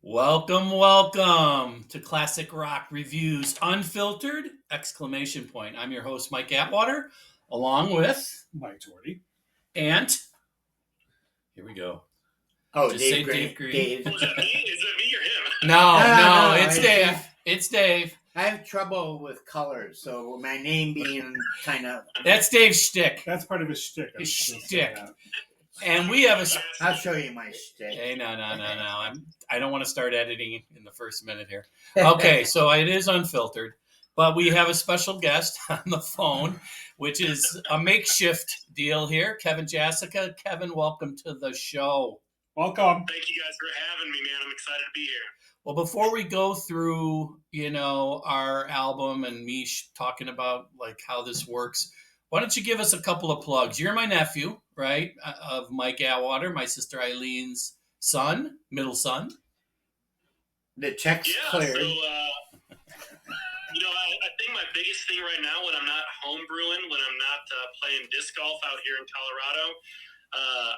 Welcome to Classic Rock Reviews Unfiltered! Exclamation point. I'm your host, Mike Atwater, along with Mike Torty. And here we go. Oh, Just Dave say Green. Dave Green. Dave. Is it me or him? No, it's Dave. It's Dave. I have trouble with colors, so my name being kind of... That's Dave's shtick. That's part of his shtick. His shtick. And we have a... I'll show you my shtick. Hey, no. I don't want to start editing in the first minute here. Okay, so it is unfiltered, but we have a special guest on the phone, which is a makeshift deal here. Kevin Jessica. Kevin, welcome to the show. Welcome. Thank you guys for having me, man. I'm excited to be here. Well, before we go through, our album and me talking about like how this works, why don't you give us a couple of plugs? You're my nephew, right? Of Mike Atwater, my sister Eileen's middle son. The check's cleared. So, I think my biggest thing right now when I'm not home brewing, when I'm not playing disc golf out here in Colorado,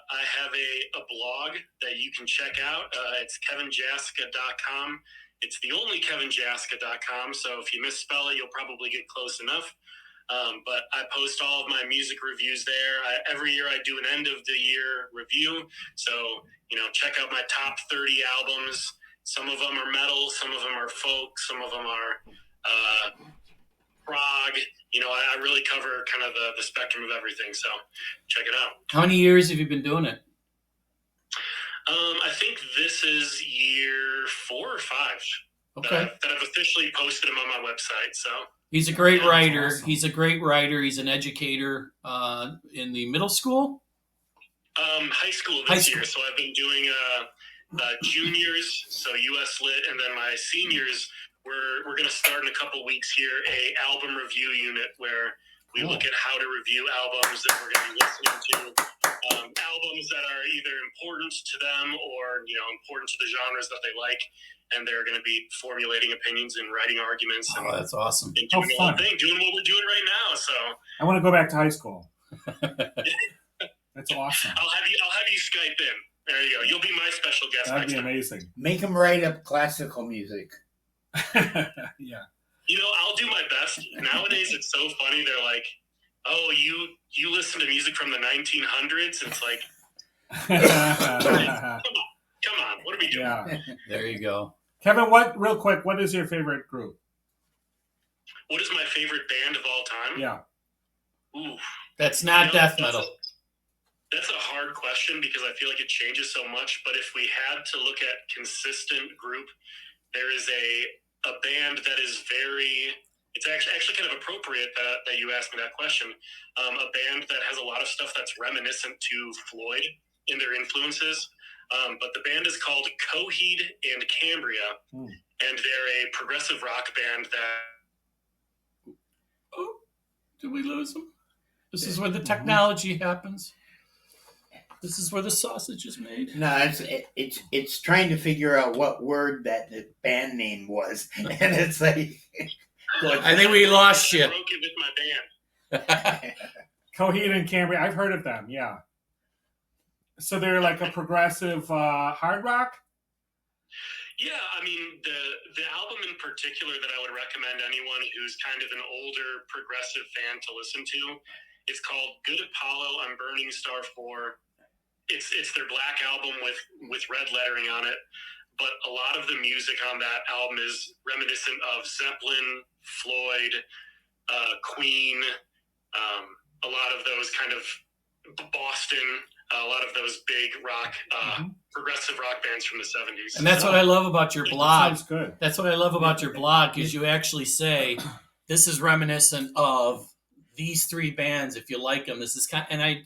I have a blog that you can check out. It's kevinjaska.com. It's the only kevinjaska.com, so if you misspell it, you'll probably get close enough. But I post all of my music reviews there. Every year I do an end of the year review. So, check out my top 30 albums. Some of them are metal, some of them are folk, some of them are prog. I really cover kind of the spectrum of everything. So check it out. How many years have you been doing it? I think this is year 4 or 5. Okay. That I've officially posted them on my website. So he's a great writer. Awesome. He's a great writer. He's an educator in the middle school. High school this year. So I've been doing juniors, so US Lit, and then my seniors. We're going to start in a couple weeks here a album review unit where we look at how to review albums that we're going to be listening to, albums that are either important to them or important to the genres that they like, and they're going to be formulating opinions and writing arguments. Oh, that's awesome! And doing the whole thing, doing what we're doing right now. So I want to go back to high school. That's awesome. I'll have you Skype in. There you go. You'll be my special guest. That'd be time. amazing. Make them write up classical music. Yeah. I'll do my best. Nowadays, it's so funny. They're like, "Oh, you listen to music from the 1900s?" It's like, come on, what are we doing? Yeah. There you go. Kevin, real quick, what is your favorite group? What is my favorite band of all time? Yeah. Ooh. That's not death metal. That's a hard question because I feel like it changes so much. But if we had to look at consistent group, there is a band that is it's actually kind of appropriate that you asked me that question. A band that has a lot of stuff that's reminiscent to Floyd in their influences. But the band is called Coheed and Cambria, and they're a progressive rock band that... Oh, did we lose them? This is where the technology happens. This is where the sausage is made. No, it's trying to figure out what word that the band name was, and it's like. I think we lost you. I broke it with my band. Coheed and Cambria. I've heard of them. Yeah. So they're like a progressive hard rock. Yeah, I mean the album in particular that I would recommend anyone who's kind of an older progressive fan to listen to. It's called Good Apollo, I'm Burning Star 4. It's their black album with red lettering on it, but a lot of the music on that album is reminiscent of Zeppelin, Floyd, Queen, a lot of those kind of Boston, a lot of those big rock, progressive rock bands from the 70s. And that's what I love about your blog. Sounds good. That's what I love about your blog, because you actually say this is reminiscent of these 3 bands. If you like them, this is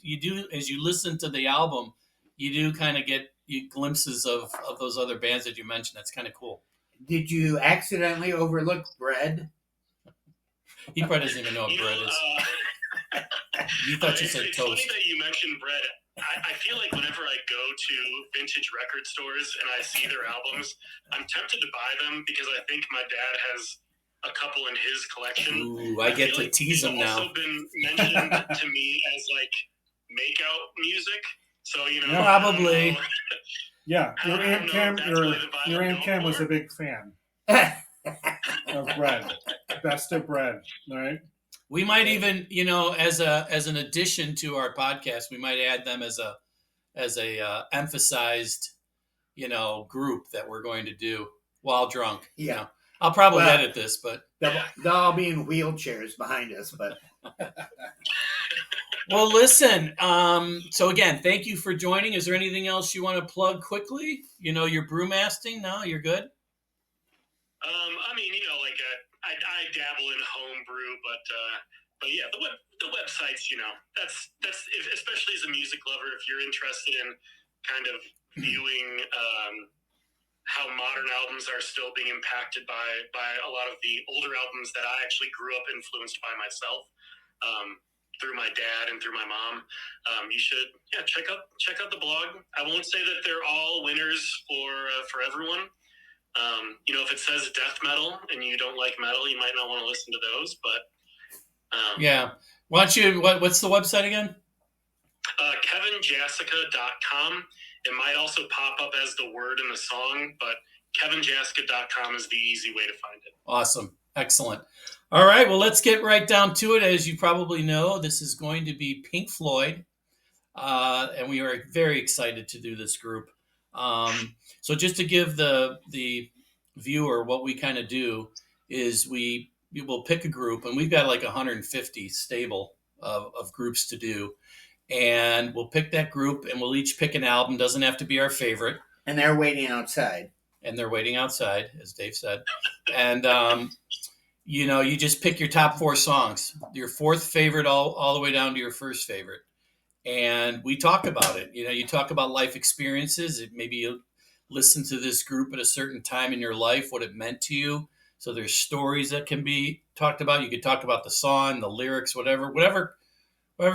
you do, as you listen to the album, you do kind of get glimpses of those other bands that you mentioned. That's kind of cool. Did you accidentally overlook Bread? He probably doesn't even know what bread is. You thought you said it's toast. Funny that you mentioned Bread. I feel like whenever I go to vintage record stores and I see their albums, I'm tempted to buy them because I think my dad has a couple in his collection. Ooh, I get to tease him now. It's also been mentioned to me as like makeout music. So, Probably. Yeah, your I Aunt don't know Kim, if that's really the vibe your I'm Aunt going Kim was for. a big fan of bread, best of bread, right? We might even, as an addition to our podcast, we might add them as a emphasized, group that we're going to do while drunk. Yeah. I'll probably Well, edit this, but they'll all be in wheelchairs behind us, but well, listen. So again, thank you for joining. Is there anything else you want to plug quickly? You're brewmasting. No, you're good. I mean, like I dabble in homebrew, but yeah, the websites, that's especially as a music lover, if you're interested in kind of viewing how modern albums are still being impacted by a lot of the older albums that I actually grew up influenced by myself. Through my dad and through my mom, you should check out the blog. I won't say that they're all winners for everyone. If it says death metal and you don't like metal, you might not want to listen to those. But yeah, why don't you? What's the website again? KevinJassica.com. It might also pop up as the word in the song, but KevinJassica.com is the easy way to find it. Awesome, excellent. All right, well, let's get right down to it. As you probably know, this is going to be Pink Floyd, and we are very excited to do this group. So just to give the viewer what we kind of do is we will pick a group, and we've got like 150 stable of groups to do, and we'll pick that group, and we'll each pick an album. Doesn't have to be our favorite. and they're waiting outside. And they're waiting outside, as Dave said, and you just pick your top 4 songs, your 4th favorite all the way down to your 1st favorite. And we talk about it. You talk about life experiences. Maybe you listen to this group at a certain time in your life, what it meant to you. So there's stories that can be talked about. You could talk about the song, the lyrics, whatever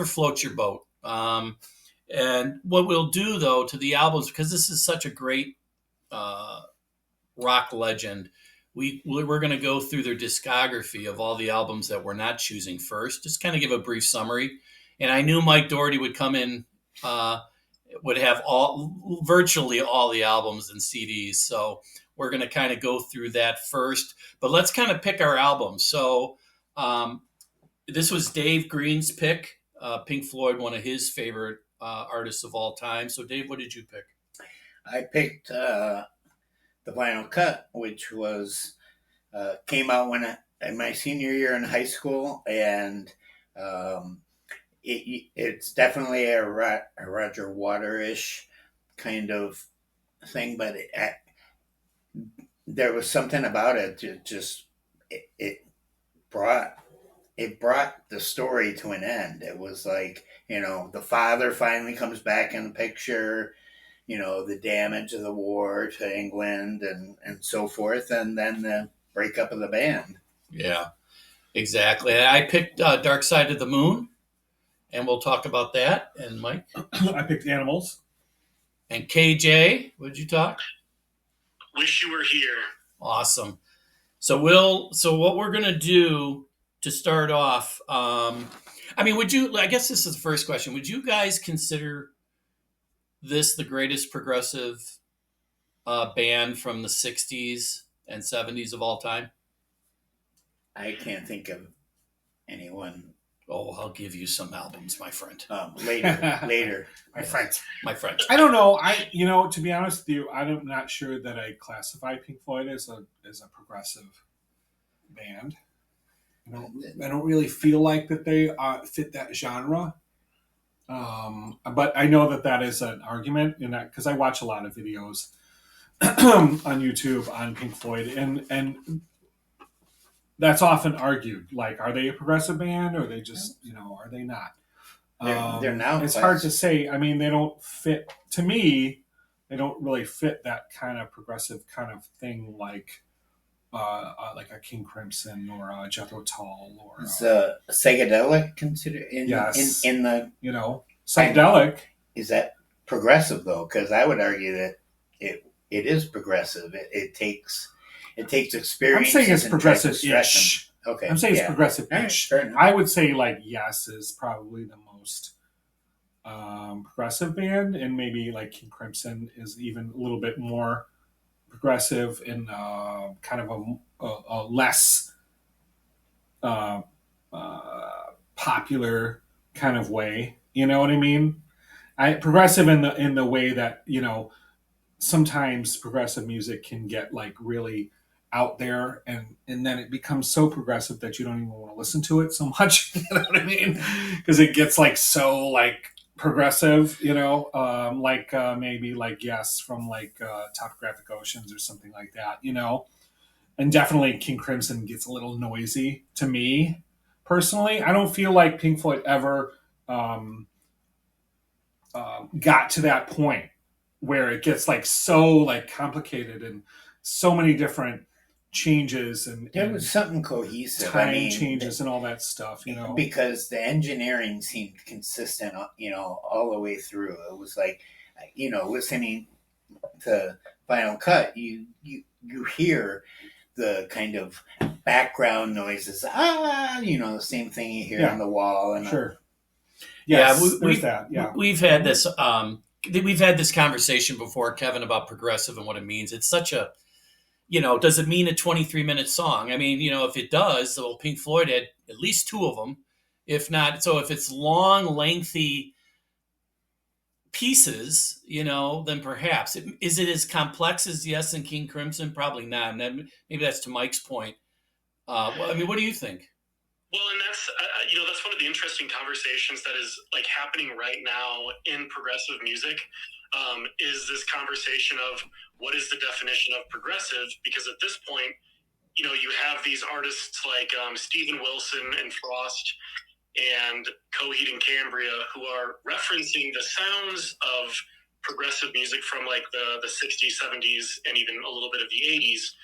floats your boat. And what we'll do, though, to the albums, because this is such a great rock legend, we're going to go through their discography of all the albums that we're not choosing first. Just kind of give a brief summary. And I knew Mike Doherty would come in, would have virtually all the albums and CDs. So we're going to kind of go through that first. But let's kind of pick our albums. So this was Dave Green's pick. Pink Floyd, one of his favorite artists of all time. So Dave, what did you pick? I picked the vinyl cut, which was came out in my senior year in high school, and it's definitely a Roger Water-ish kind of thing, but there was something about it that just it brought the story to an end. It was like, the father finally comes back in the picture, the damage of the war to England and so forth, and then the breakup of the band. Yeah, exactly. I picked Dark Side of the Moon, and we'll talk about that. And Mike? I picked Animals. And KJ, what did you talk? Wish You Were Here. Awesome. So what we're going to do to start off, I guess this is the first question. Would you guys consider this the greatest progressive band from the 60s and 70s of all time? I can't think of anyone. Oh, I'll give you some albums, my friend. Later. My friend. My friend. I don't know. To be honest with you, I'm not sure that I classify Pink Floyd as a progressive band. I don't really feel like that they fit that genre. But I know that is an argument, because I watch a lot of videos on YouTube on Pink Floyd, and that's often argued. Like, are they a progressive band, or are they just, are they not? They're now. It's hard to say. I mean, they don't fit. To me, they don't really fit that kind of progressive kind of thing, like a King Crimson or a Jethro Tull or Is psychedelic considered in the psychedelic? Is that progressive though? Because I would argue that it is progressive. It takes experience. I'm saying it's progressive-ish. Okay, I'm saying it's progressive-ish. Right, I would say Yes is probably the most progressive band, and maybe like King Crimson is even a little bit more progressive in kind of a less uh, popular kind of way. You know what I mean? Progressive in the way that sometimes progressive music can get like really out there, and then it becomes so progressive that you don't even want to listen to it so much. You know what I mean? Because it gets like so like progressive, like maybe like Yes from like Topographic Oceans or something like that, and definitely King Crimson gets a little noisy to me personally. I don't feel like Pink Floyd ever um, got to that point where it gets like so like complicated and so many different changes There was something cohesive. time changes and all that stuff, because the engineering seemed consistent, all the way through. It was like, listening to Final Cut, you hear the kind of background noises, the same thing you hear on the wall, and sure. Yeah, Yes, there's that. Yeah, we've had this. We've had this conversation before, Kevin, about progressive and what it means. It's such a, does it mean a 23-minute song? I mean, if it does, well, Pink Floyd had at least two of them, if not. So if it's long, lengthy pieces, then perhaps. Is it as complex as Yes and King Crimson? Probably not. And then maybe that's to Mike's point. Well, I mean, what do you think? Well, and that's that's one of the interesting conversations that is like happening right now in progressive music. Is this conversation of what is the definition of progressive? Because at this point, you have these artists like Steven Wilson and Frost and Coheed and Cambria who are referencing the sounds of progressive music from like the 60s, 70s, and even a little bit of the 80s.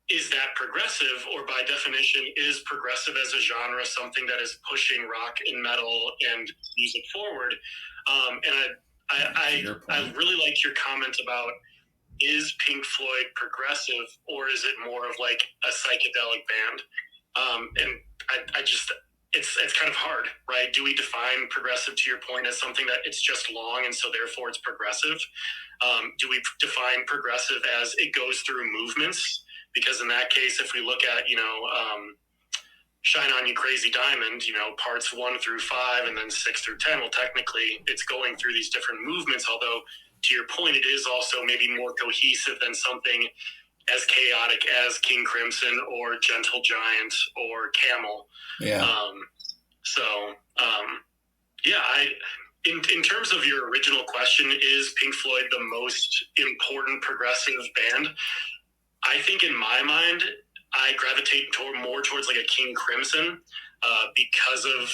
Is that progressive, or by definition, is progressive as a genre something that is pushing rock and metal and music forward? And I really liked your comment about, is Pink Floyd progressive, or is it more of like a psychedelic band? And I just, it's kind of hard, right? Do we define progressive, to your point, as something that it's just long and so therefore it's progressive? Do we define progressive as it goes through movements? Because in that case, if we look at, Shine On You Crazy Diamond, parts 1 through 5 and then 6 through 10, well, technically it's going through these different movements, although to your point, it is also maybe more cohesive than something as chaotic as King Crimson or Gentle Giant or Camel. Yeah. In terms of your original question, is Pink Floyd the most important progressive band? I think in my mind, I gravitate more towards like a King Crimson because of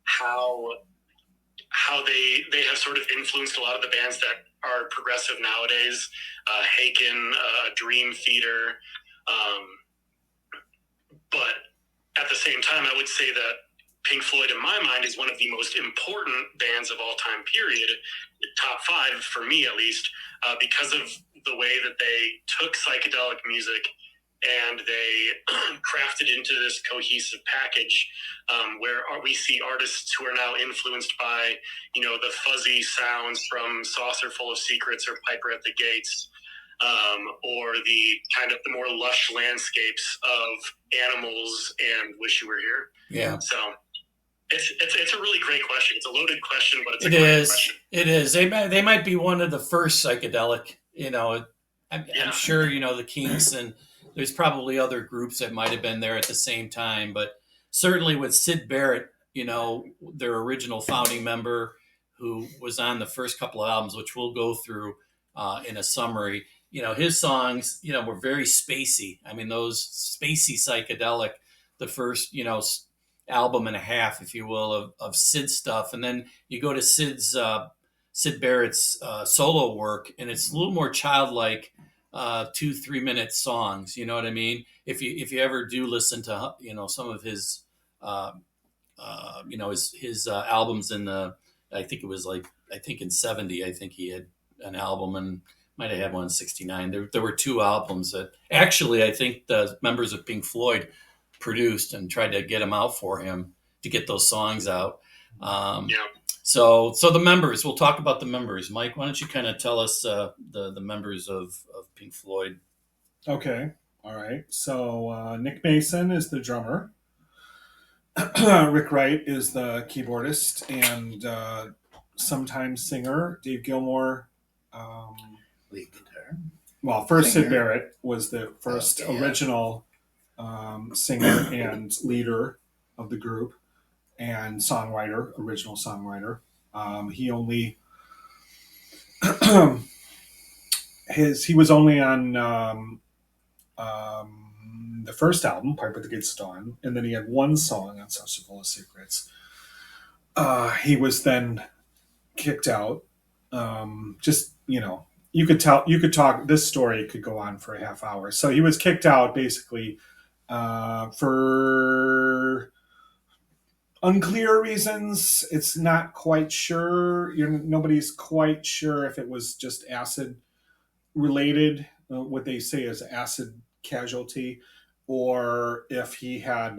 how they have sort of influenced a lot of the bands that are progressive nowadays. Haken, Dream Theater. But at the same time, I would say that Pink Floyd, in my mind, is one of the most important bands of all time, period. Top 5, for me at least, because of the way that they took psychedelic music and they crafted into this cohesive package where we see artists who are now influenced by, the fuzzy sounds from Saucer Full of Secrets or Piper at the Gates, or the kind of the more lush landscapes of Animals and Wish You Were Here. Yeah. So it's a really great question. It's a loaded question, but it's a great question. It is. They might be one of the first psychedelic, I'm sure, the Kinks, and there's probably other groups that might have been there at the same time, but certainly with Syd Barrett, their original founding member who was on the first couple of albums, which we'll go through in a summary, his songs, were very spacey. I mean, those spacey psychedelic, the first, album and a half, if you will, of Syd stuff. And then you go to Syd Barrett's solo work, and it's a little more childlike, 2-3 minute songs. You know what I mean? If you ever do listen to some of his his albums in the, I think in 70, I think he had an album, and might have had one in 69. There were 2 albums that actually I think the members of Pink Floyd produced and tried to get them out for him to get those songs out. Yeah. So the members. We'll talk about the members. Mike, why don't you kind of tell us the members of Pink Floyd? Okay. All right. So Nick Mason is the drummer. Rick Wright is the keyboardist and sometimes singer. Dave Gilmour. Lead guitar. Well, first Singer. Sid Barrett was the first original singer and leader of the group and songwriter, original songwriter. He only he was only on the first album, Pipe at the Gates of Dawn, and then he had one song on Saucer Full of Secrets. He was then kicked out. Just, you could talk, this story could go on for a half hour. So he was kicked out basically for unclear reasons. It's not quite sure. Nobody's quite sure if it was just acid related, what they say is acid casualty, or if he had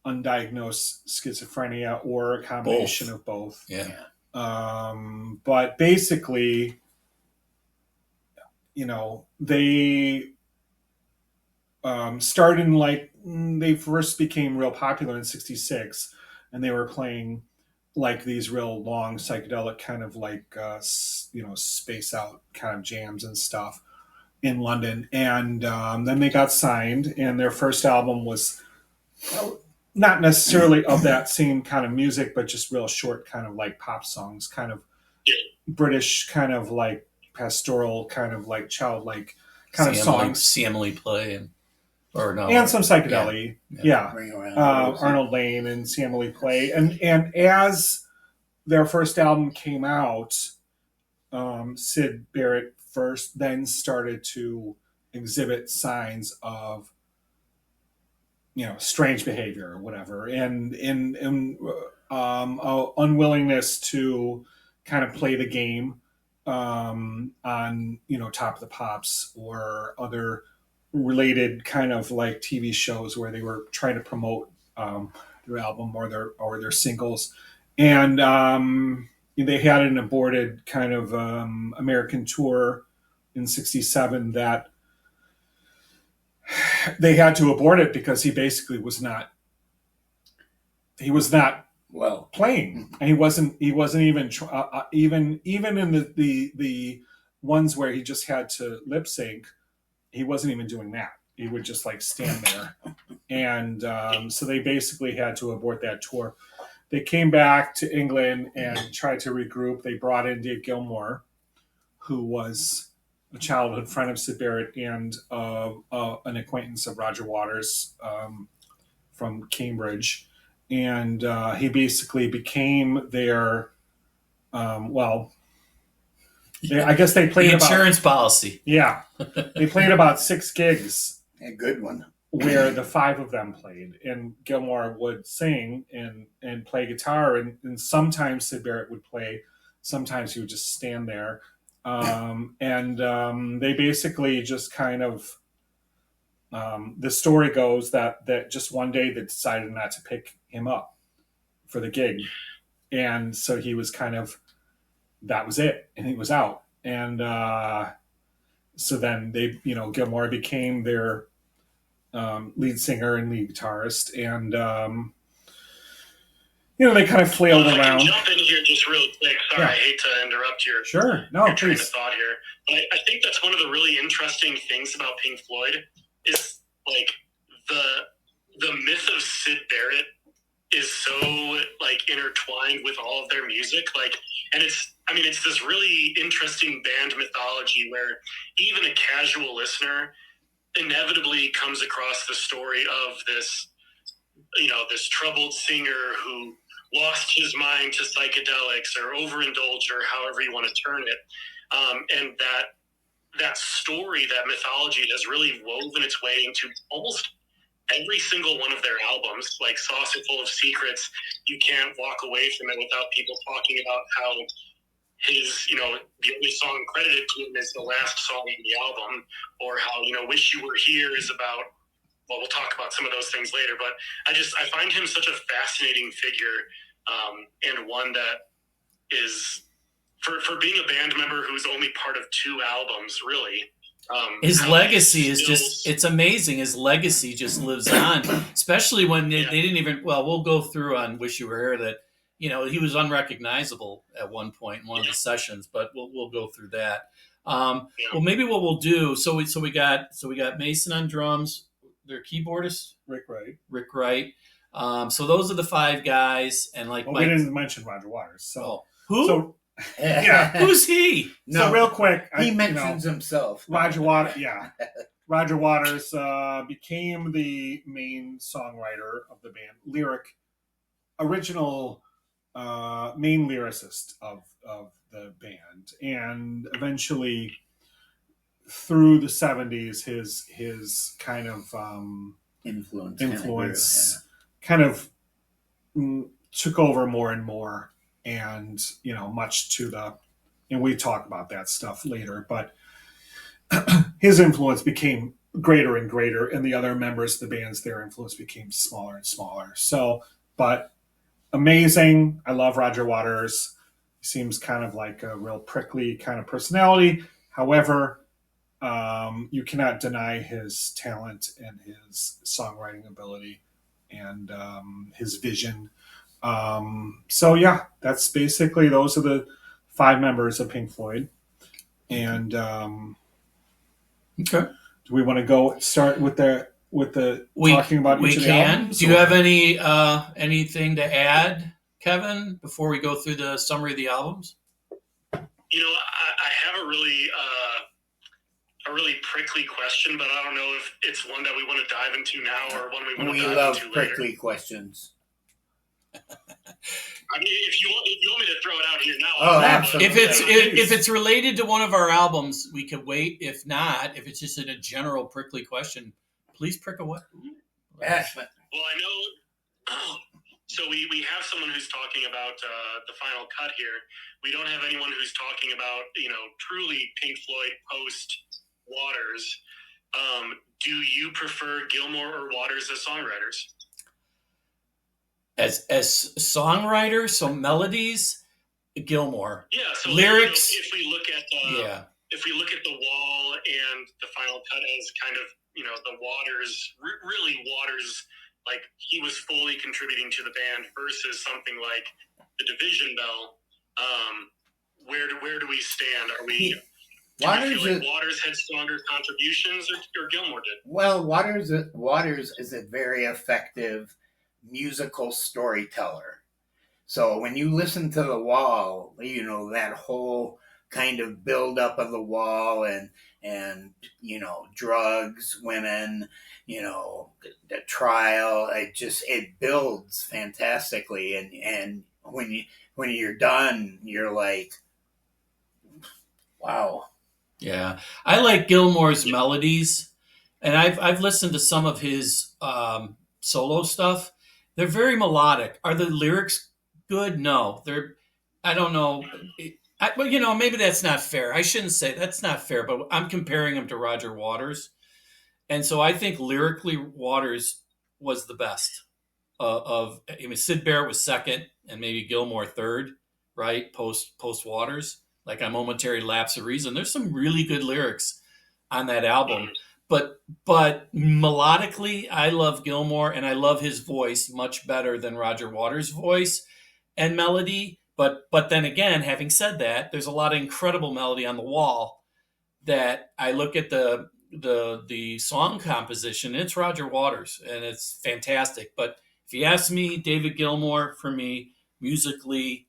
undiagnosed schizophrenia or a combination of both. Yeah. But basically, they started in they first became real popular in '66, and they were playing like these real long psychedelic kind of like space out kind of jams and stuff in London, and then they got signed, and their first album was not necessarily of that same kind of music, but just real short kind of like pop songs, kind of British kind of like pastoral kind of like childlike kind of songs. Samly Play and some psychedelia. Yeah. Arnold Lane and Samly Play. And as their first album came out, Sid Barrett first then started to exhibit signs of strange behavior or whatever, and unwillingness to kind of play the game on Top of the Pops or other related kind of like TV shows where they were trying to promote their album or their singles, and they had an aborted kind of American tour in '67 that they had to abort it because he basically was not well playing, and he wasn't even even in the ones where he just had to lip sync. He wasn't even doing that. He would just like stand there, and so they basically had to abort that tour. They came back to England and tried to regroup. They brought in Dave Gilmour, who was a childhood friend of Sid Barrett and an acquaintance of Roger Waters from Cambridge. And he basically became their, I guess they played the insurance policy. Yeah. They played about 6 gigs. A good one. Where the 5 of them played. And Gilmour would sing and play guitar. And sometimes Sid Barrett would play. Sometimes he would just stand there. They basically just kind of, the story goes that just one day they decided not to pick him up for the gig. And so he was kind of, that was it. And he was out. And so then they, Gilmour became their lead singer and lead guitarist. And, they kind of flailed around. I can jump in here just real quick. Sorry, I hate to interrupt your train of thought here. But I think that's one of the really interesting things about Pink Floyd is like the myth of Sid Barrett is so like intertwined with all of their music. Like, and it's this really interesting band mythology where even a casual listener inevitably comes across the story of this, this troubled singer who lost his mind to psychedelics or overindulged or however you want to turn it. And that story, that mythology has really woven its way into almost every single one of their albums, like Saucer Full of Secrets. You can't walk away from it without people talking about how his, the only song credited to him is the last song in the album, or how, Wish You Were Here is about, well, we'll talk about some of those things later, but I find him such a fascinating figure and one that is for being a band member who's only part of 2 albums, really. His legacy is just—it's amazing. His legacy just lives on, especially when they didn't even. Well, we'll go through on "Wish You Were Here" that he was unrecognizable at one point in one of the sessions, but we'll go through that. Well, maybe what we'll do. So we got Mason on drums. Their keyboardist Rick Wright. So those are the 5 guys, and we didn't mention Roger Waters. So who? So, who's he? No, so real quick, he mentions himself. Roger Waters. Yeah, Roger Waters became the main songwriter of the band, original main lyricist of the band, and eventually through the 70s, his kind of influence kind of took over more and more. And, much to and we talk about that stuff later, but his influence became greater and greater, and the other members of the bands, their influence became smaller and smaller. So, but amazing. I love Roger Waters. He seems kind of like a real prickly kind of personality. However, you cannot deny his talent and his songwriting ability and his vision. So yeah, that's basically, those are the 5 members of Pink Floyd. And okay, do we want to start with the talking about each of the albums? Do you have anything to add, Kevin, before we go through the summary of the albums? I have a really prickly question, but I don't know if it's one that we want to dive into now or one we want to dive into later. We love prickly questions. I mean, if you want me to throw it out here now, absolutely. If it's related to one of our albums, we could wait. If not, if it's just in a general prickly question, please prick away. Well, I know. So we have someone who's talking about the final cut here. We don't have anyone who's talking about truly Pink Floyd post Waters. Do you prefer Gilmour or Waters as songwriters? As songwriters, so melodies, Gilmour. Yeah. So lyrics. If we look at the Wall and the final cut as kind of the Waters, really Waters, like he was fully contributing to the band versus something like the Division Bell. Where do we stand? Are we? Waters had stronger contributions, or Gilmour did? Well, Waters is a very effective musical storyteller. So when you listen to The Wall, that whole kind of build up of The Wall and drugs, women, the trial, it builds fantastically, and when you're done, you're like, wow. Yeah, I like Gilmour's melodies, and I've listened to some of his solo stuff. They're very melodic. Are the lyrics good? No, I don't know. Maybe that's not fair. I shouldn't say that's not fair, but I'm comparing him to Roger Waters, and so I think lyrically Waters was the best. Sid Barrett was second, and maybe Gilmour third, right? Post Waters. Like A Momentary Lapse of Reason. There's some really good lyrics on that album. But melodically, I love Gilmour, and I love his voice much better than Roger Waters' voice and melody. But then again, having said that, there's a lot of incredible melody on The Wall that I look at the song composition, it's Roger Waters, and it's fantastic. But if you ask me, David Gilmour, for me, musically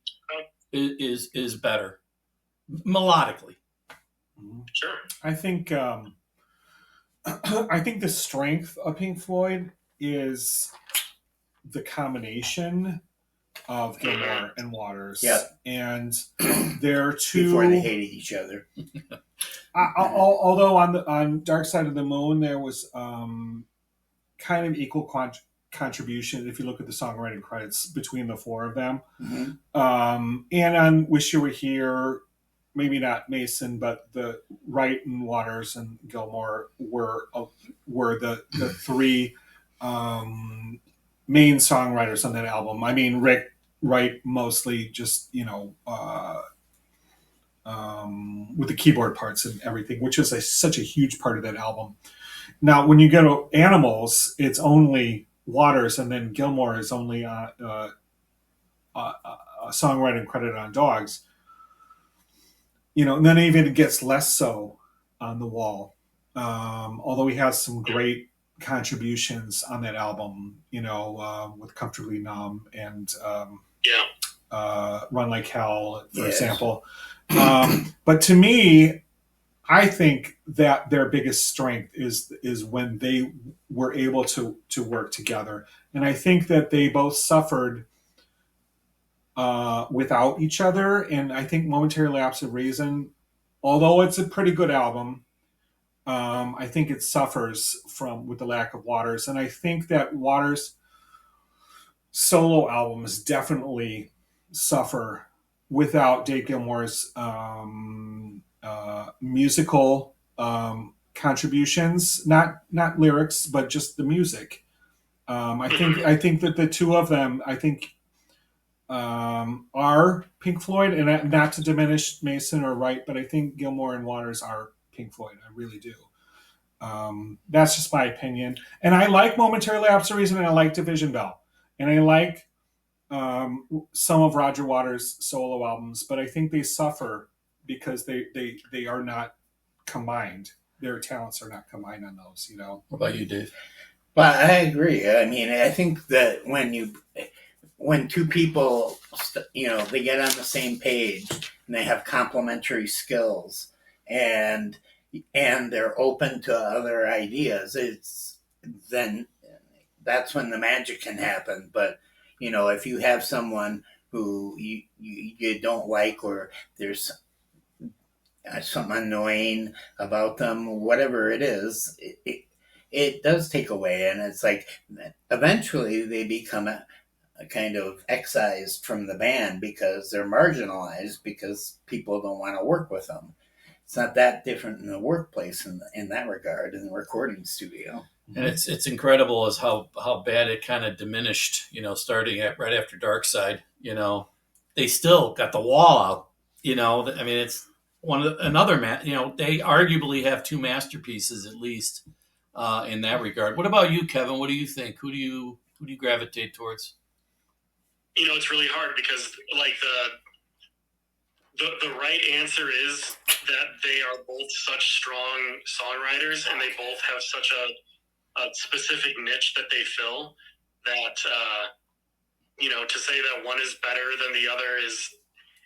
is better. Melodically. Sure. I think the strength of Pink Floyd is the combination of Gilmour and Waters. Yep. And they're two, before they hated each other. Although on Dark Side of the Moon there was kind of equal contribution if you look at the songwriting credits between the 4 of them. Mm-hmm. And on Wish You Were Here, maybe not Mason, but the Wright and Waters and Gilmour were the 3 main songwriters on that album. I mean, Rick write mostly just with the keyboard parts and everything, which is such a huge part of that album. Now, when you go to Animals, it's only Waters, and then Gilmour is only a songwriting credit on Dogs. And then even it gets less so on The Wall. Although he has some great contributions on that album, with Comfortably Numb and Run Like Hell, for example. But to me, I think that their biggest strength is when they were able to work together. And I think that they both suffered without each other. And I think Momentary Lapse of Reason, although it's a pretty good album, I think it suffers with the lack of Waters. And I think that Waters' solo albums definitely suffer without Dave Gilmour's musical contributions, not lyrics, but just the music. I think that the two of them, are Pink Floyd, and not to diminish Mason or Wright, but I think Gilmour and Waters are Pink Floyd. I really do. That's just my opinion. And I like Momentary Lapse of Reason, and I like Division Bell, and I like some of Roger Waters' solo albums, but I think they suffer because they are not combined. Their talents are not combined on those. What about you, Dave? Well, I agree. I mean, I think that when two people, they get on the same page and they have complementary skills and they're open to other ideas, then that's when the magic can happen. But if you have someone who you don't like, or there's something annoying about them, whatever it is, it does take away. And it's like eventually they become a kind of excised from the band because they're marginalized because people don't want to work with them. It's not that different in the workplace in that regard, in the recording studio. And it's incredible as how bad it kind of diminished, starting right after Dark Side. They still got The Wall out. I mean, it's another they arguably have two masterpieces at least in that regard. What about you, Kevin? What do you think? Who do you gravitate towards? It's really hard because the right answer is that they are both such strong songwriters, and they both have such a specific niche that they fill that to say that one is better than the other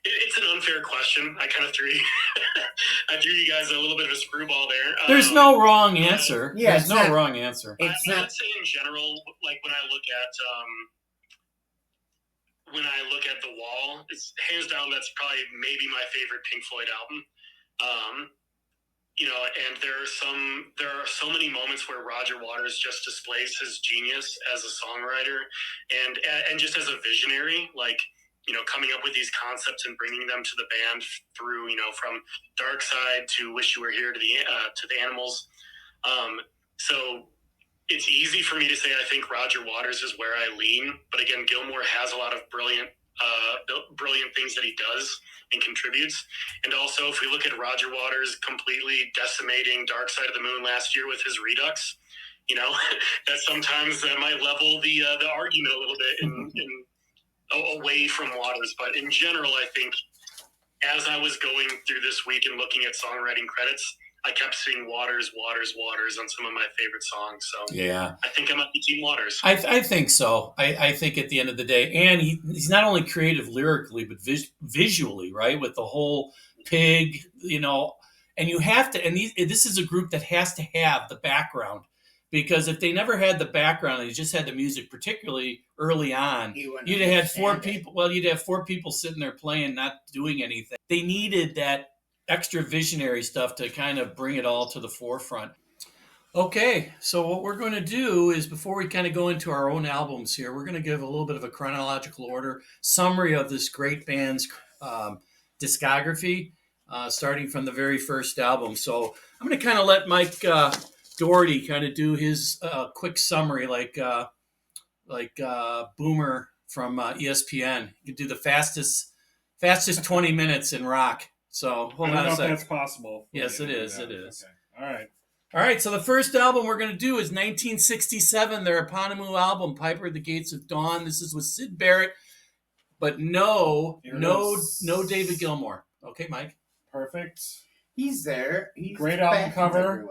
it's an unfair question. I kind of threw you guys a little bit of a screwball there. There's no wrong answer. There's no wrong answer. I would say in general, like when I look at The Wall, it's hands down that's probably maybe my favorite Pink Floyd album. And there are so many moments where Roger Waters just displays his genius as a songwriter and just as a visionary, coming up with these concepts and bringing them to the band through, from Dark Side to Wish You Were Here to the Animals. So it's easy for me to say I think Roger Waters is where I lean, but again, Gilmour has a lot of brilliant things that he does and contributes. And also, if we look at Roger Waters completely decimating Dark Side of the Moon last year with his Redux, that sometimes that might level the argument a little bit away from Waters. But in general, I think as I was going through this week and looking at songwriting credits, I kept seeing Waters on some of my favorite songs. So yeah, I think I might be Team Waters. I think so. I think at the end of the day, and he's not only creative lyrically, but visually, right? With the whole pig, and you have to, and this is a group that has to have the background, because if they never had the background and you just had the music, particularly early on, you'd have had four people. Well, you'd have four people sitting there playing, not doing anything. They needed that extra visionary stuff to kind of bring it all to the forefront. Okay, so what we're going to do is, before we kind of go into our own albums here, we're going to give a little bit of a chronological order summary of this great band's discography, starting from the very first album. So I'm going to kind of let Mike Doherty kind of do his quick summary, like Boomer from ESPN. You can do the fastest 20 minutes in rock. So hold I don't on know a if second. that's possible. Yes, it is. It is. Okay. All right. All right, so the first album we're going to do is 1967, their eponymous album, Piper at the Gates of Dawn. This is with Syd Barrett, but no David Gilmour. Okay, Mike. Perfect. He's there. He's Great album backing cover.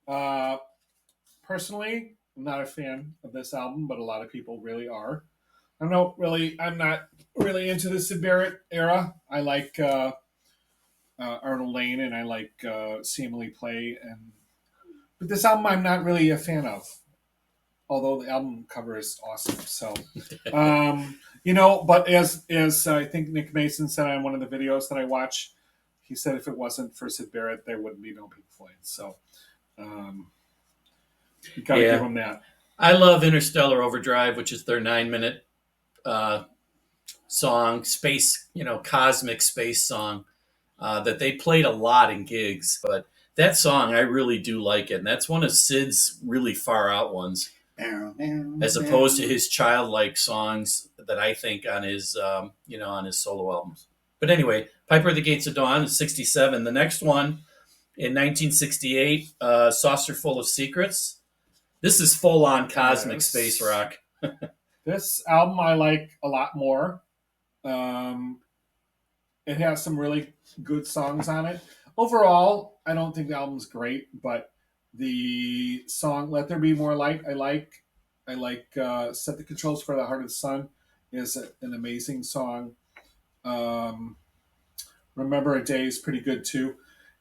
everyone. Personally, I'm not a fan of this album, but a lot of people really are. I'm not really into the Syd Barrett era. I like Arnold Lane, and I like Sam Lee play, but this album I'm not really a fan of. Although the album cover is awesome, so but as I think Nick Mason said on one of the videos that I watched, he said if it wasn't for Syd Barrett, there wouldn't be no Pink Floyd. So you got to give him that. I love Interstellar Overdrive, which is their 9-minute song, space, cosmic space song that they played a lot in gigs. But that song, I really do like it. And that's one of Syd's really far out ones, as opposed to his childlike songs that I think on his, on his solo albums. But anyway, Piper at the Gates of Dawn is 67. The next one in 1968, Saucer Full of Secrets. This is full-on cosmic space rock. This album I like a lot more. It has some really good songs on it. Overall, I don't think the album's great, but the song "Let There Be More Light" I like. "Set the Controls for the Heart of the Sun" is an amazing song. "Remember a Day" is pretty good too.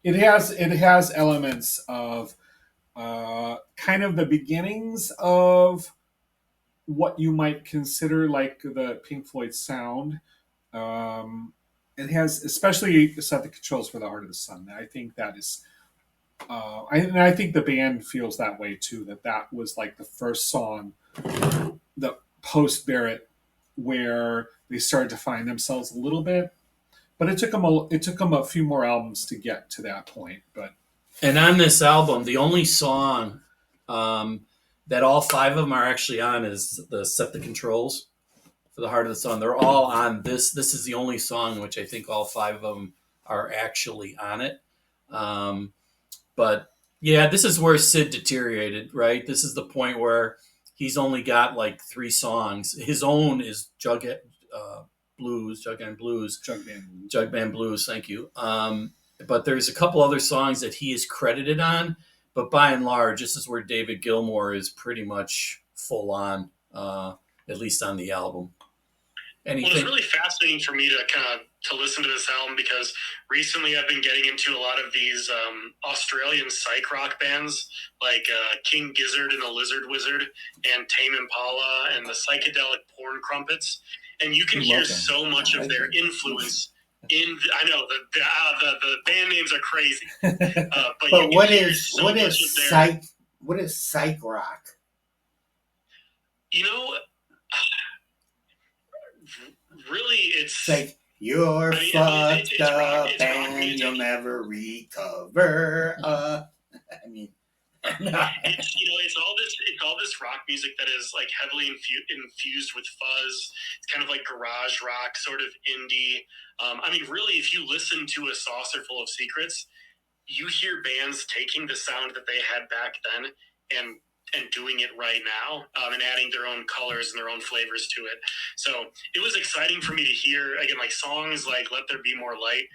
It has elements of kind of the beginnings of what you might consider like the Pink Floyd sound. It has, especially "Set the Controls for the Heart of the Sun." I think that is, I think the band feels that way too. That was like the first song, the post Barrett, where they started to find themselves a little bit. But it took them a few more albums to get to that point. And on this album, the only song that all 5 of them are actually on is the "Set the Controls for the Heart of the Sun." They're all on this. This is the only song in which I think all 5 of them are actually on it. But yeah, this is where Syd deteriorated, right? This is the point where he's only got like 3 songs. His own is Jug Band Blues. Thank you. But there's a couple other songs that he is credited on. But by and large, this is where David Gilmour is pretty much full on, at least on the album. Anything? Well, it's really fascinating for me to listen to this album because recently I've been getting into a lot of these Australian psych rock bands like King Gizzard and the Lizard Wizard and Tame Impala and the Psychedelic Porn Crumpets, and you can hear so much of their influence. I know the band names are crazy, but what is psych rock? Really, it's like you're fucked up and you'll never recover. It's all this rock music that is like heavily infused with fuzz. It's kind of like garage rock, sort of indie. Really, if you listen to a Saucer Full of Secrets, you hear bands taking the sound that they had back then and doing it right now, and adding their own colors and their own flavors to it. So it was exciting for me to hear, again, like songs like "Let There Be More Light,"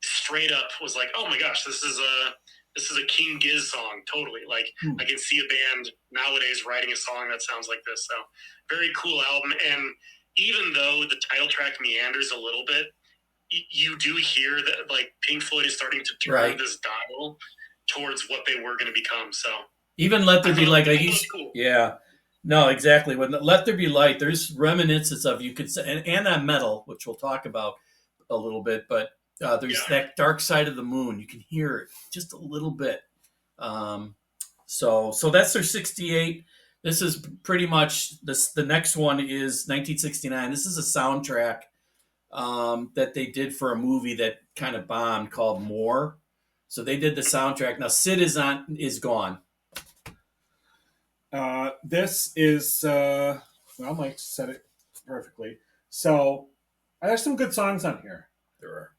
straight up was like, oh my gosh, this is a King Giz song, totally. Like, I can see a band nowadays writing a song that sounds like this. So very cool album. And even though the title track meanders a little bit, you do hear that like Pink Floyd is starting to turn this dial towards what they were going to become. So even "Let There Be Light," cool. Yeah, no, exactly. When "Let There Be Light," there's reminiscence of, you could say, and on Metal, which we'll talk about a little bit, but there's that Dark Side of the Moon. You can hear it just a little bit. So that's their 68. This is pretty much this. The next one is 1969. This is a soundtrack that they did for a movie that kind of bombed called More. So they did the soundtrack. Now Syd is gone. This is Mike said it perfectly. So there's some good songs on here. There are.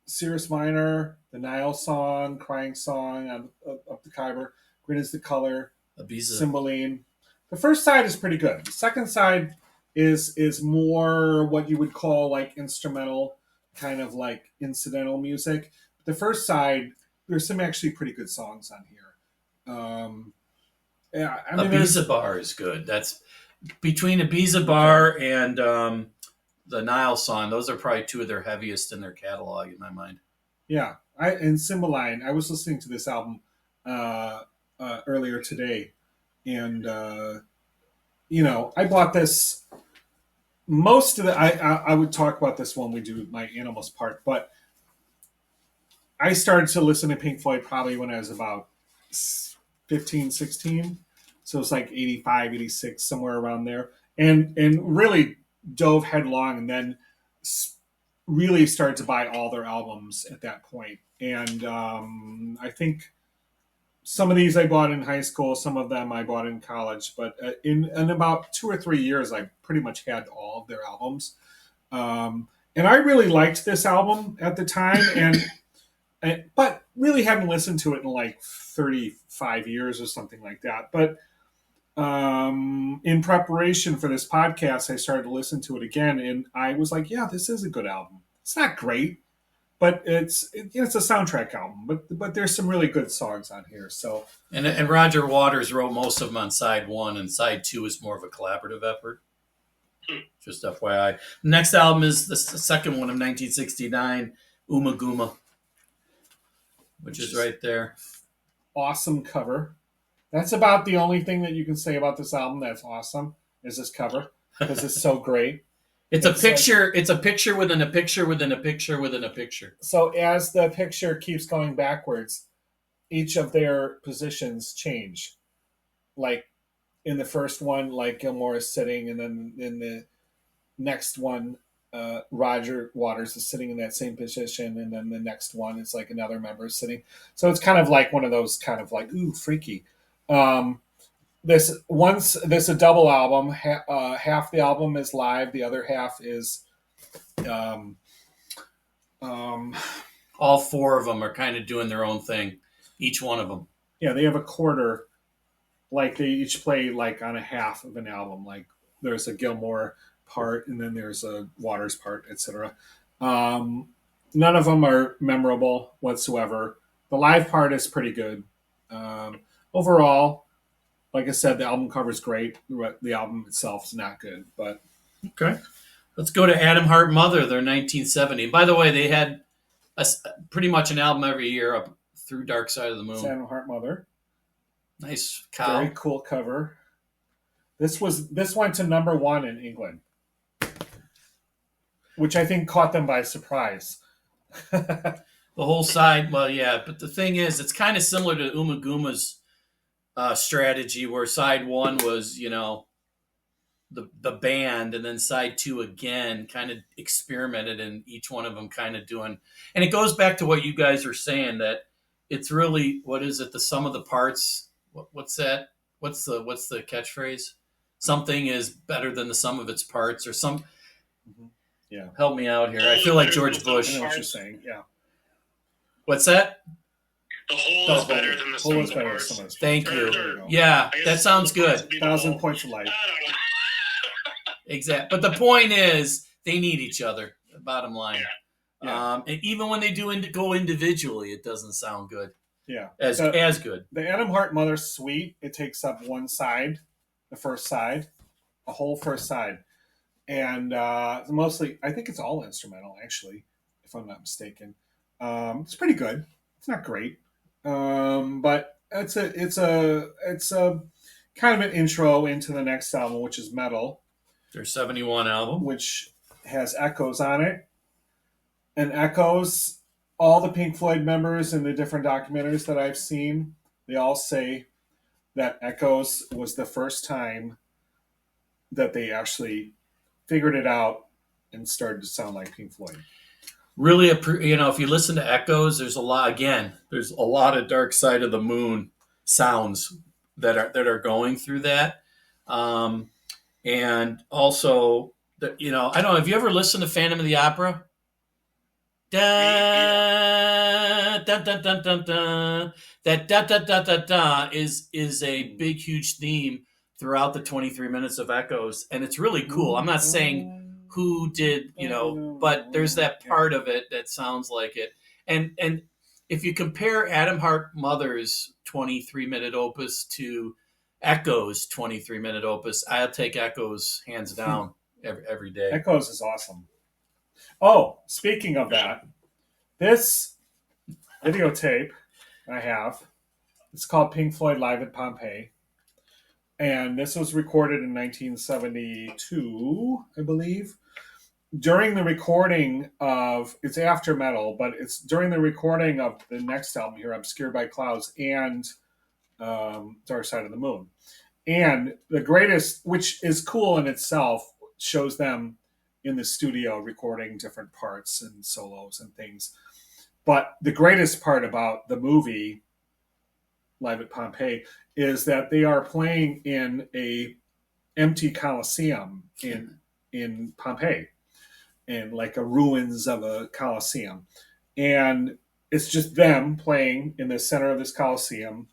Cirrus Minor, the Nile Song, Crying Song on Up the Khyber, Green is the Color, Ibiza. Cymbeline. The first side is pretty good. The second side is more what you would call like instrumental, kind of like incidental music. The first side, there's some actually pretty good songs on here. Yeah, I mean, Ibiza Bar is good. That's between Ibiza Bar and the Nile Song. Those are probably two of their heaviest in their catalog, in my mind. yeah. And Cymbeline. I was listening to this album earlier today, and I bought this. Most of the I would talk about this when we do my animals part, but I started to listen to Pink Floyd probably when I was about 15, 16. So it's like 85, 86, somewhere around there. And really dove headlong and then really started to buy all their albums at that point. And I think some of these I bought in high school, some of them I bought in college. But in about 2 or 3 years, I pretty much had all of their albums. And I really liked this album at the time. But really haven't listened to it in like 35 years or something like that. But in preparation for this podcast, I started to listen to it again, and I was like, "Yeah, this is a good album. It's not great, but it's a soundtrack album. But there's some really good songs on here." So and Roger Waters wrote most of them on side 1, and side 2 is more of a collaborative effort. Just FYI. Next album is the second one of 1969, Uma Guma, which is right there. Awesome cover. That's about the only thing that you can say about this album that's awesome is this cover because it's so great. It's a picture. It's a picture within a picture within a picture within a picture. So as the picture keeps going backwards, each of their positions change. Like in the first one, like Gilmore is sitting, and then in the next one, Roger Waters is sitting in that same position, and then the next one is like another member is sitting. So it's kind of like one of those kind of like, ooh, freaky. This a double album. Half the album is live, the other half is all 4 of them are kind of doing their own thing, each one of them. Yeah, they have a quarter, like they each play like on a half of an album. Like there's a Gilmore part, and then there's a Waters part, etc. None of them are memorable whatsoever. The live part is pretty good. Overall, like I said, the album cover is great. The album itself is not good, but okay. Let's go to Adam Hart Mother, their 1970. By the way, they had pretty much an album every year up through Dark Side of the Moon. Adam Hart Mother. Nice cow. Very cool cover. This went to number 1 in England, which I think caught them by surprise. The whole side, well, yeah, but the thing is, it's kind of similar to Uma Guma's strategy, where side 1 was, the band, and then side 2 again kind of experimented, and each one of them kind of doing, and it goes back to what you guys are saying, that it's really, what is it, the sum of the parts? What's that? What's the catchphrase? Something is better than the sum of its parts, or some. Yeah, help me out here. I feel like George Bush. I know what you're saying. Yeah. What's that? The whole is better than the sum of the parts. Thank you. Yeah, that sounds good. 1,000 points of light. Exactly. But the point is, they need each other. Bottom line. Yeah. And even when they do go individually, it doesn't sound good. Yeah. As good. The Adam Hart Mother Suite, it takes up one side, the first side, a whole first side. And mostly, I think it's all instrumental, actually, if I'm not mistaken. It's pretty good. It's not great, but it's a kind of an intro into the next album, which is Metal. Their 71 album, which has Echoes on it, and Echoes. All the Pink Floyd members in the different documentaries that I've seen, they all say that Echoes was the first time that they actually figured it out and started to sound like Pink Floyd. Really, if you listen to Echoes, there's a lot of Dark Side of the Moon sounds that are going through that, and also you know, I don't know. Have you ever listened to Phantom of the Opera? Da, da, da, da, da, da. That da da da da da is a big, huge theme throughout the 23 minutes of Echoes, and it's really cool. I'm not saying who did, you know, but there's that part of it that sounds like it. And if you compare Adam Hart Mother's 23-minute opus to Echoes 23-minute opus, I'll take Echoes hands down every day. Echoes is awesome. Oh, speaking of that, this videotape I have, it's called Pink Floyd Live at Pompeii. And this was recorded in 1972, I believe. During the recording of, it's after metal, but it's during the recording of the next album here, Obscured by Clouds, and Dark Side of the Moon. And the greatest, which is cool in itself, shows them in the studio recording different parts and solos and things. But the greatest part about the movie Live at Pompeii is that they are playing in a empty Colosseum in Pompeii, in like a ruins of a Colosseum. And it's just them playing in the center of this Colosseum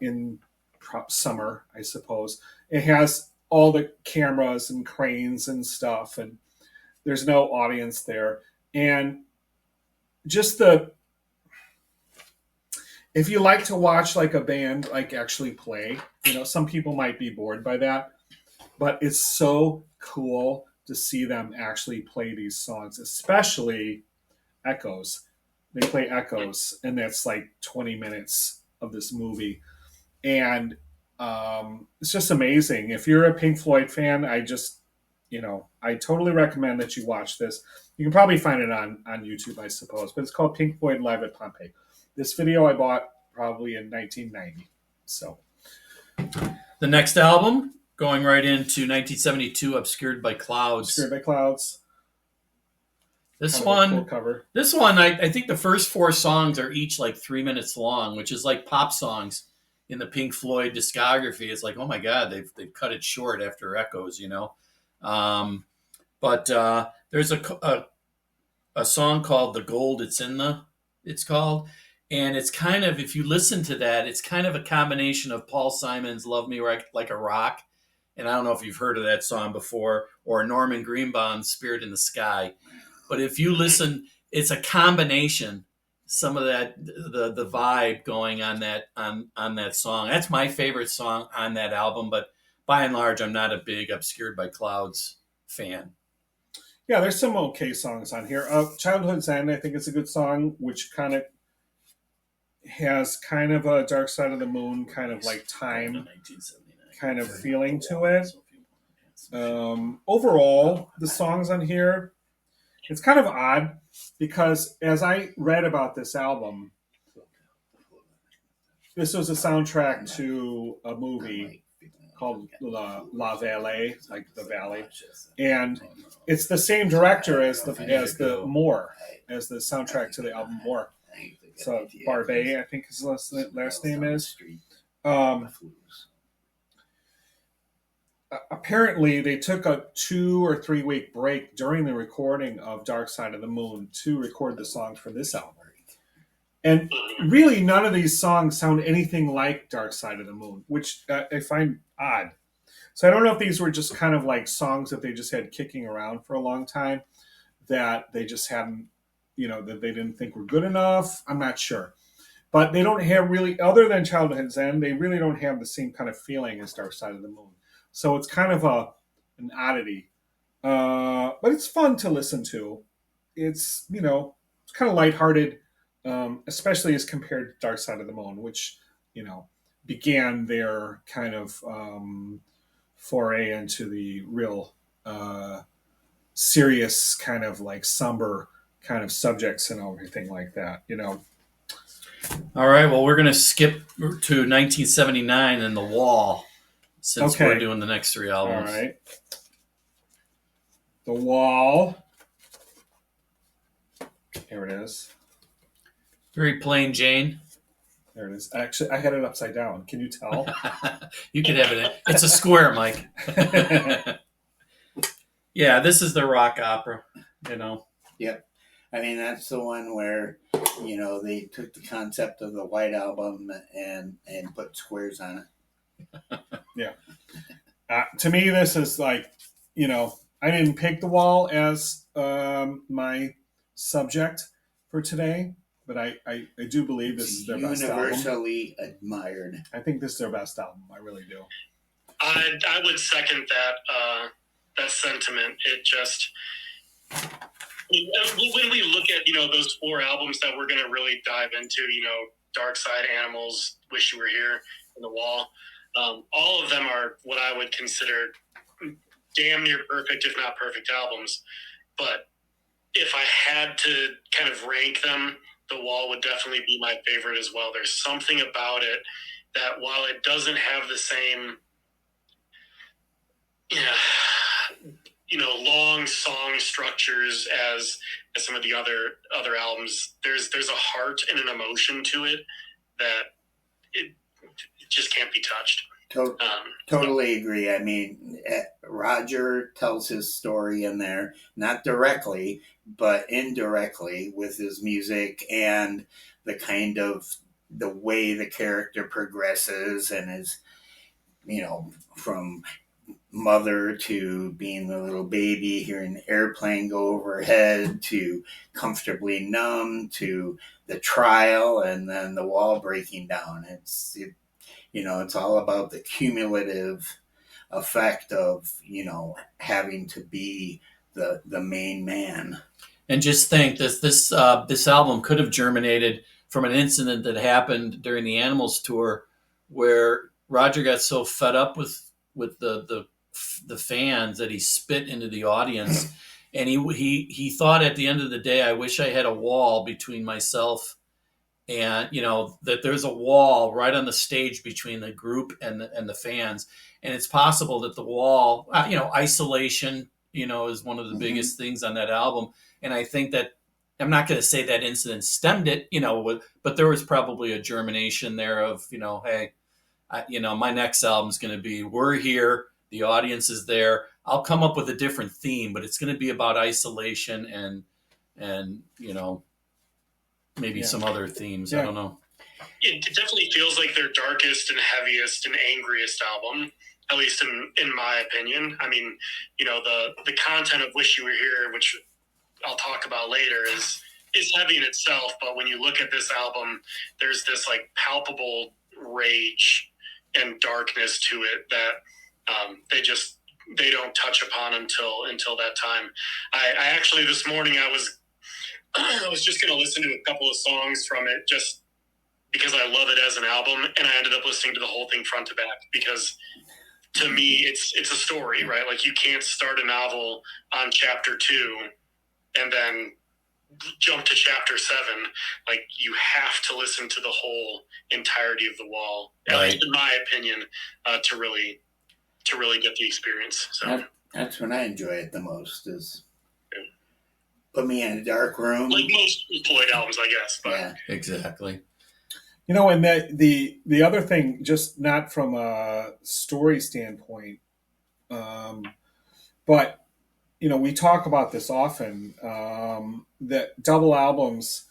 in summer, I suppose. It has all the cameras and cranes and stuff, and there's no audience there. And just if you like to watch like a band like actually play, you know, some people might be bored by that, but it's so cool to see them actually play these songs, especially Echoes. They play Echoes, and that's like 20 minutes of this movie. And it's just amazing. If you're a Pink Floyd fan, I totally recommend that you watch this. You can probably find it on YouTube, I suppose, but it's called Pink Floyd Live at Pompeii. This video I bought probably in 1990. So the next album, going right into 1972, Obscured by Clouds. Obscured by Clouds. This Kind of one, a cool cover. This one, I think the first 4 songs are each like 3 minutes long, which is like pop songs in the Pink Floyd discography. It's like, oh my God, they've cut it short after Echoes, you know. But there's a song called "The Gold It's called, and it's kind of, if you listen to that, it's kind of a combination of Paul Simon's "Love Me Like a Rock," and I don't know if you've heard of that song before, or Norman Greenbaum's "Spirit in the Sky." But if you listen, it's a combination. Some of that, the vibe going on that song. That's my favorite song on that album. But by and large, I'm not a big Obscured by Clouds fan. Yeah, there's some okay songs on here. Childhood's End, I think it's a good song, which kind of has kind of a Dark Side of the Moon kind of like time kind of feeling to it. Overall, the songs on here, it's kind of odd because as I read about this album, this was a soundtrack to a movie called La Vallée, like the Valley, and it's the same director as the soundtrack to the album More. So Barbet, I think his last name is. Apparently, they took a 2 or 3 week break during the recording of Dark Side of the Moon to record the songs for this album. And really, none of these songs sound anything like Dark Side of the Moon, which I find odd. So I don't know if these were just kind of like songs that they just had kicking around for a long time that they just hadn't, that they didn't think were good enough. I'm not sure. But they don't have really, other than Childhood's End, they really don't have the same kind of feeling as Dark Side of the Moon. So it's kind of an oddity. But it's fun to listen to. It's, it's kind of lighthearted. Especially as compared to Dark Side of the Moon, which, began their kind of foray into the real serious kind of like somber kind of subjects and everything like that, All right, well, we're going to skip to 1979 and The Wall, since we're doing the next 3 albums. All right. The Wall. Here it is. Very plain Jane. There it is. Actually, I had it upside down. Can you tell? You could have it. It's a square, Mike. Yeah, this is the rock opera, you know. Yep. I mean, that's the one where, they took the concept of the White Album and put squares on it. Yeah. To me, this is like, I didn't pick The Wall as my subject for today, but I do believe this is their best album. Universally admired. I think this is their best album. I really do. I would second that sentiment. It just, when we look at those 4 albums that we're going to really dive into, Dark Side, Animals, Wish You Were Here, and The Wall, all of them are what I would consider damn near perfect, if not perfect, albums. But if I had to kind of rank them, The Wall would definitely be my favorite as well. There's something about it that, while it doesn't have the same long song structures as some of the other albums, there's a heart and an emotion to it that it just can't be touched. Totally agree. I mean, Roger tells his story in there, not directly, but indirectly with his music and the way the character progresses and his, from mother to being the little baby, hearing the airplane go overhead, to Comfortably Numb, to the trial, and then the wall breaking down. It's all about the cumulative effect of, having to be the main man. And just think this album could have germinated from an incident that happened during the Animals tour, where Roger got so fed up with the fans that he spit into the audience, and he thought at the end of the day, I wish I had a wall between myself and that there's a wall right on the stage between the group and the fans. And it's possible that the wall, isolation, is one of the biggest things on that album. And I think that, I'm not going to say that incident stemmed it, but there was probably a germination there of, hey, my next album's going to be, we're here, the audience is there. I'll come up with a different theme, but it's going to be about isolation and maybe some other themes. Yeah. I don't know. It definitely feels like their darkest and heaviest and angriest album, at least in my opinion. I mean, the content of Wish You Were Here, which I'll talk about later, is heavy in itself. But when you look at this album, there's this like palpable rage and darkness to it that they don't touch upon until that time. I actually, this morning, I was just going to listen to a couple of songs from it just because I love it as an album, and I ended up listening to the whole thing front to back because, to me, it's a story, right? Like, you can't start a novel on chapter 2 and then jump to chapter 7. Like, you have to listen to the whole entirety of The Wall, at least in my opinion, to really get the experience. So that's when I enjoy it the most, is put me in a dark room. Like most Floyd albums, I guess. But. Yeah, exactly. And the other thing, just not from a story standpoint, but we talk about this often, that double albums,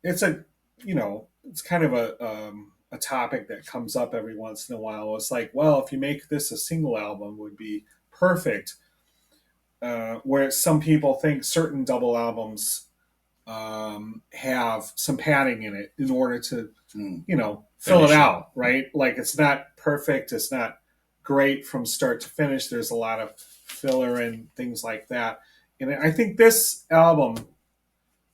it's kind of a topic that comes up every once in a while. It's like, well, if you make this a single album, it would be perfect. Where some people think certain double albums have some padding in it in order to, fill it out, right? Like, it's not perfect. It's not great from start to finish. There's a lot of filler and things like that. And I think this album,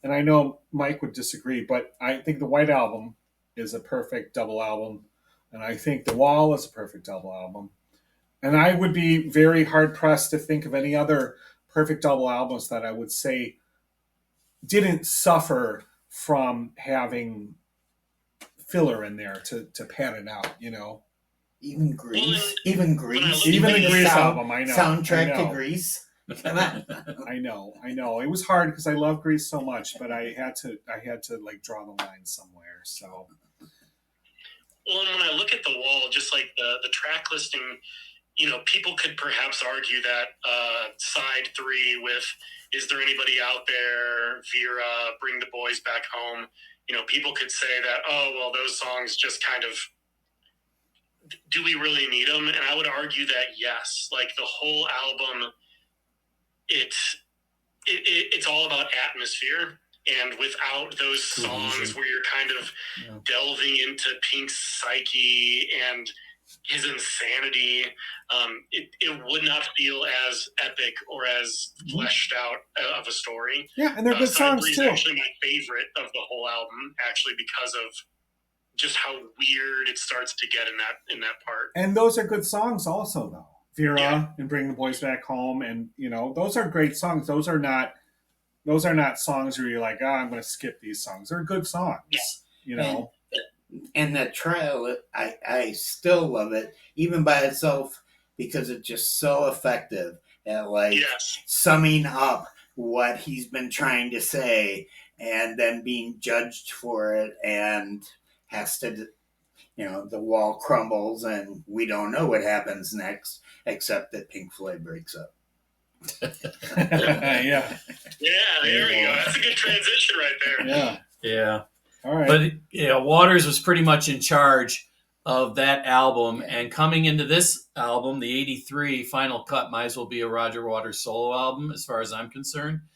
and I know Mike would disagree, but I think the White Album is a perfect double album. And I think The Wall is a perfect double album. And I would be very hard-pressed to think of any other perfect double albums that I would say didn't suffer from having filler in there to pad it out, Even Grease. Even the Grease album, I know. Soundtrack to Grease. Come on. I know. It was hard because I love Grease so much, but I had to like draw the line somewhere. So. Well, and when I look at The Wall, just like the track listing people could perhaps argue that side 3 with "Is There Anybody Out There," Vera, "Bring the Boys Back Home," people could say that, oh, well, those songs just kind of, do we really need them? And I would argue that yes, like the whole album, it's all about atmosphere. And without those songs where you're kind of delving into Pink's psyche and his insanity, it would not feel as epic or as fleshed out of a story. Yeah, and they're good songs too. too. Actually, my favorite of the whole album, actually, because of just how weird it starts to get in that part. And those are good songs, also, though. Vera and "Bring the Boys Back Home," and those are great songs. Those are not songs where you're like, I'm going to skip these songs. They're good songs. Yeah. And that trial, I still love it, even by itself, because it's just so effective at summing up what he's been trying to say, and then being judged for it, and has to, the wall crumbles, and we don't know what happens next, except that Pink Floyd breaks up. Yeah, there we go. That's a good transition right there. Yeah. All right. But Waters was pretty much in charge of that album, and coming into this album, the '83 Final Cut might as well be a Roger Waters solo album, as far as I'm concerned.